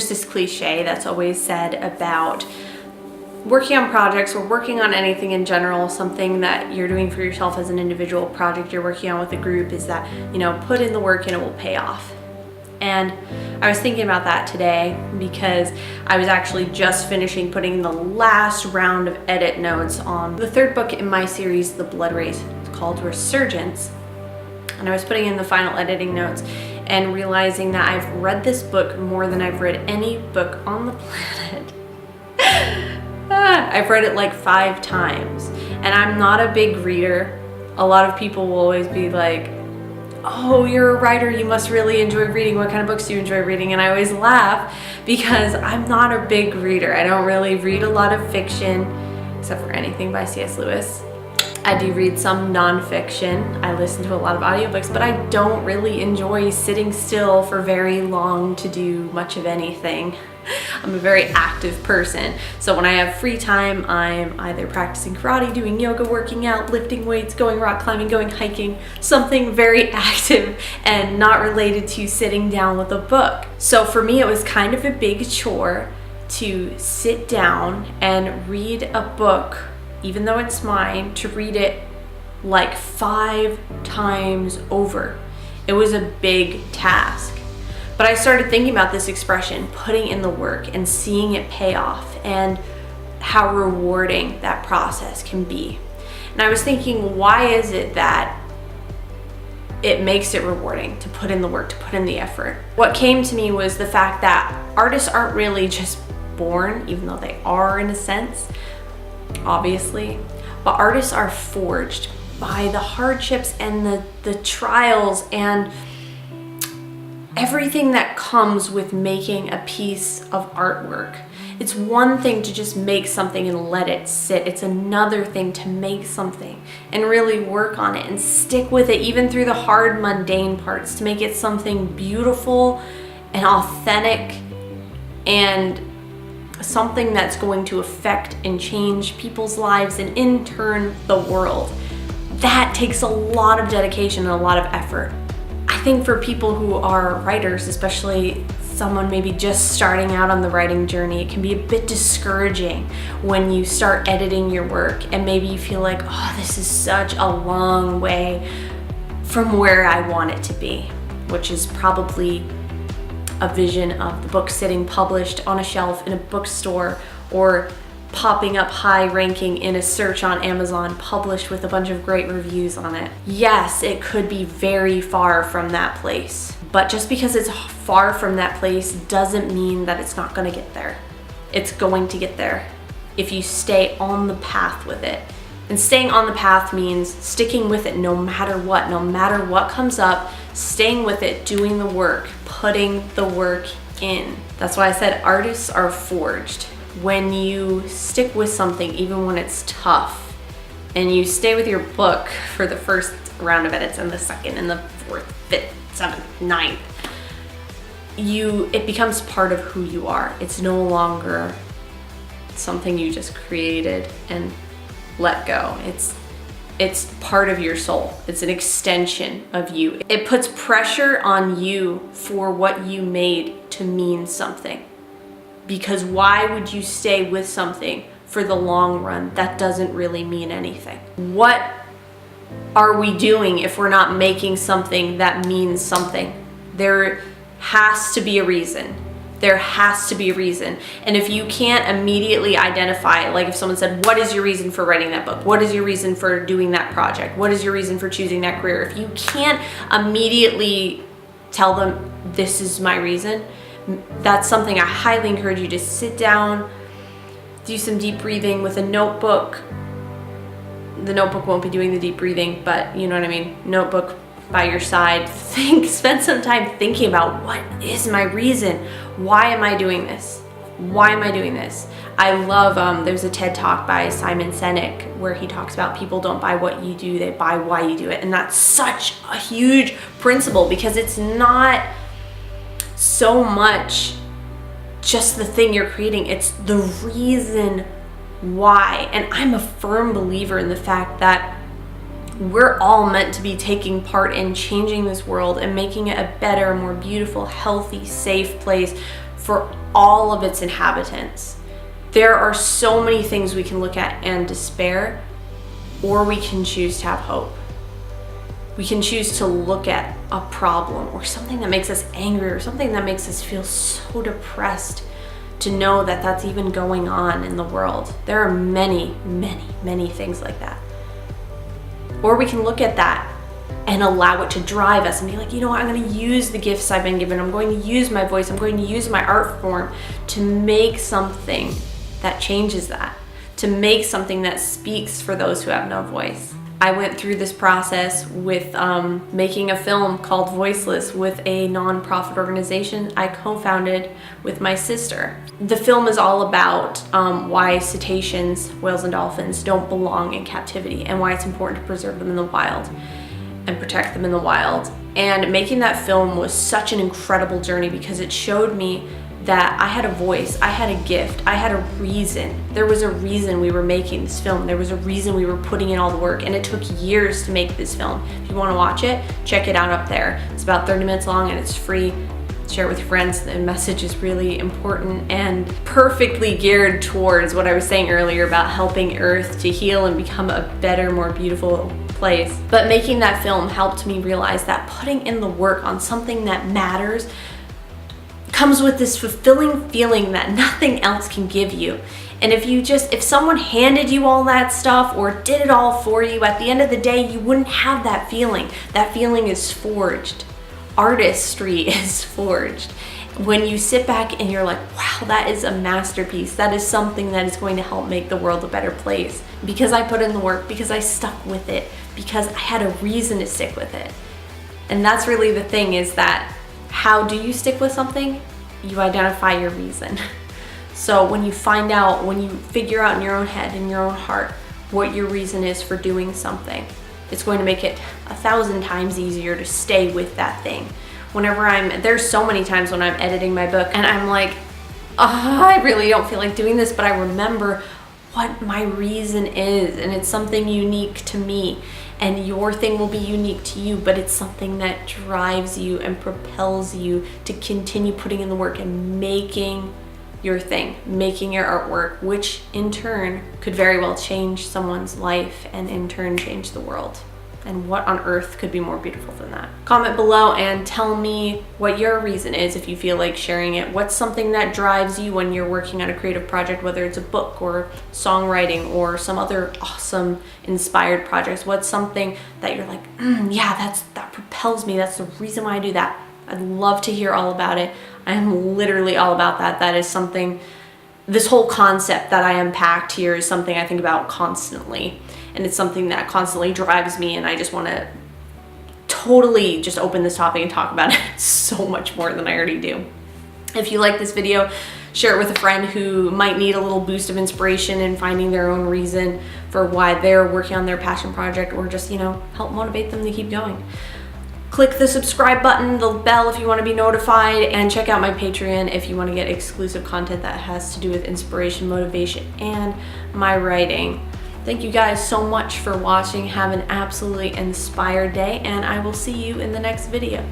there's this cliche that's always said about working on projects or working on anything in general, something that you're doing for yourself as an individual project you're working on with a group, is that, you know, put in the work and it will pay off. And I was thinking about that today because I was actually just finishing putting the last round of edit notes on the third book in my series, The Blood Race. It's called Resurgence. And I was putting in the final editing notes and realizing that I've read this book more than I've read any book on the planet. I've read it like 5 times, and I'm not a big reader. A lot of people will always be like, oh, you're a writer, you must really enjoy reading. What kind of books do you enjoy reading? And I always laugh because I'm not a big reader. I don't really read a lot of fiction, except for anything by C.S. Lewis. I do read some nonfiction. I listen to a lot of audiobooks, but I don't really enjoy sitting still for very long to do much of anything. I'm a very active person. So when I have free time, I'm either practicing karate, doing yoga, working out, lifting weights, going rock climbing, going hiking, something very active and not related to sitting down with a book. So for me, it was kind of a big chore to sit down and read a book, even though it's mine, to read it like 5 times over. It was a big task. But I started thinking about this expression, putting in the work and seeing it pay off, and how rewarding that process can be. And I was thinking, why is it that it makes it rewarding to put in the work, to put in the effort? What came to me was the fact that artists aren't really just born, even though they are in a sense, obviously, but artists are forged by the hardships and the trials and everything that comes with making a piece of artwork. It's one thing to just make something and let it sit. It's another thing to make something and really work on it and stick with it even through the hard, mundane parts, to make it something beautiful and authentic and something that's going to affect and change people's lives and in turn the world. That takes a lot of dedication and a lot of effort. I think for people who are writers, especially someone maybe just starting out on the writing journey, it can be a bit discouraging when you start editing your work and maybe you feel like, oh, this is such a long way from where I want it to be, which is probably a vision of the book sitting published on a shelf in a bookstore or popping up high ranking in a search on Amazon, published with a bunch of great reviews on it. Yes, it could be very far from that place, but just because it's far from that place doesn't mean that it's not going to get there. It's going to get there if you stay on the path with it. And staying on the path means sticking with it no matter what comes up, staying with it, doing the work, putting the work in. That's why I said artists are forged. When you stick with something, even when it's tough, and you stay with your book for the first round of edits and the second and the fourth, fifth, seventh, ninth, it becomes part of who you are. It's no longer something you just created and let go. It's part of your soul. It's an extension of you. It puts pressure on you for what you made to mean something. Because why would you stay with something for the long run that doesn't really mean anything? What are we doing if we're not making something that means something? There has to be a reason. There has to be a reason. And if you can't immediately identify, like if someone said, what is your reason for writing that book? What is your reason for doing that project? What is your reason for choosing that career? If you can't immediately tell them, this is my reason, that's something I highly encourage you to sit down, do some deep breathing with a notebook. The notebook won't be doing the deep breathing, but you know what I mean? Notebook by your side. Spend some time thinking about, what is my reason? Why am I doing this? Why am I doing this? I love, there's a TED Talk by Simon Sinek where he talks about people don't buy what you do, they buy why you do it. And that's such a huge principle, because it's not so much just the thing you're creating, it's the reason why. And I'm a firm believer in the fact that we're all meant to be taking part in changing this world and making it a better, more beautiful, healthy, safe place for all of its inhabitants. There are so many things we can look at and despair, or we can choose to have hope. We can choose to look at a problem or something that makes us angry or something that makes us feel so depressed, to know that that's even going on in the world. There are many, many, many things like that. Or we can look at that and allow it to drive us and be like, you know what, I'm going to use the gifts I've been given. I'm going to use my voice. I'm going to use my art form to make something that changes that, to make something that speaks for those who have no voice. I went through this process with making a film called Voiceless with a nonprofit organization I co-founded with my sister. The film is all about why cetaceans, whales, and dolphins don't belong in captivity, and why it's important to preserve them in the wild and protect them in the wild. And making that film was such an incredible journey because it showed me that I had a voice, I had a gift, I had a reason. There was a reason we were making this film. There was a reason we were putting in all the work, and it took years to make this film. If you want to watch it, check it out up there. It's about 30 minutes long and it's free. Share it with your friends. The message is really important and perfectly geared towards what I was saying earlier about helping Earth to heal and become a better, more beautiful place. But making that film helped me realize that putting in the work on something that matters comes with this fulfilling feeling that nothing else can give you. And if someone handed you all that stuff or did it all for you, at the end of the day, you wouldn't have that feeling. That feeling is forged. Artistry is forged. When you sit back and you're like, wow, that is a masterpiece. That is something that is going to help make the world a better place. Because I put in the work, because I stuck with it, because I had a reason to stick with it. And that's really the thing, is that how do you stick with something? You identify your reason. So when you figure out in your own head, in your own heart, what your reason is for doing something, it's going to make it 1,000 times easier to stay with that thing. There's so many times when I'm editing my book and I'm like, I really don't feel like doing this, but I remember what my reason is, and it's something unique to me. And your thing will be unique to you, but it's something that drives you and propels you to continue putting in the work and making your thing, making your artwork, which in turn could very well change someone's life and in turn change the world. And what on earth could be more beautiful than that? Comment below and tell me what your reason is if you feel like sharing it. What's something that drives you when you're working on a creative project, whether it's a book or songwriting or some other awesome inspired projects? What's something that you're like, yeah, that propels me. That's the reason why I do that. I'd love to hear all about it. I am literally all about that. That is something, this whole concept that I unpacked here is something I think about constantly. And it's something that constantly drives me, and I just want to totally just open this topic and talk about it so much more than I already do. If you like this video, share it with a friend who might need a little boost of inspiration in finding their own reason for why they're working on their passion project, or just, help motivate them to keep going. Click the subscribe button, the bell if you want to be notified, and check out my Patreon if you want to get exclusive content that has to do with inspiration, motivation, and my writing. Thank you guys so much for watching. Have an absolutely inspired day, and I will see you in the next video.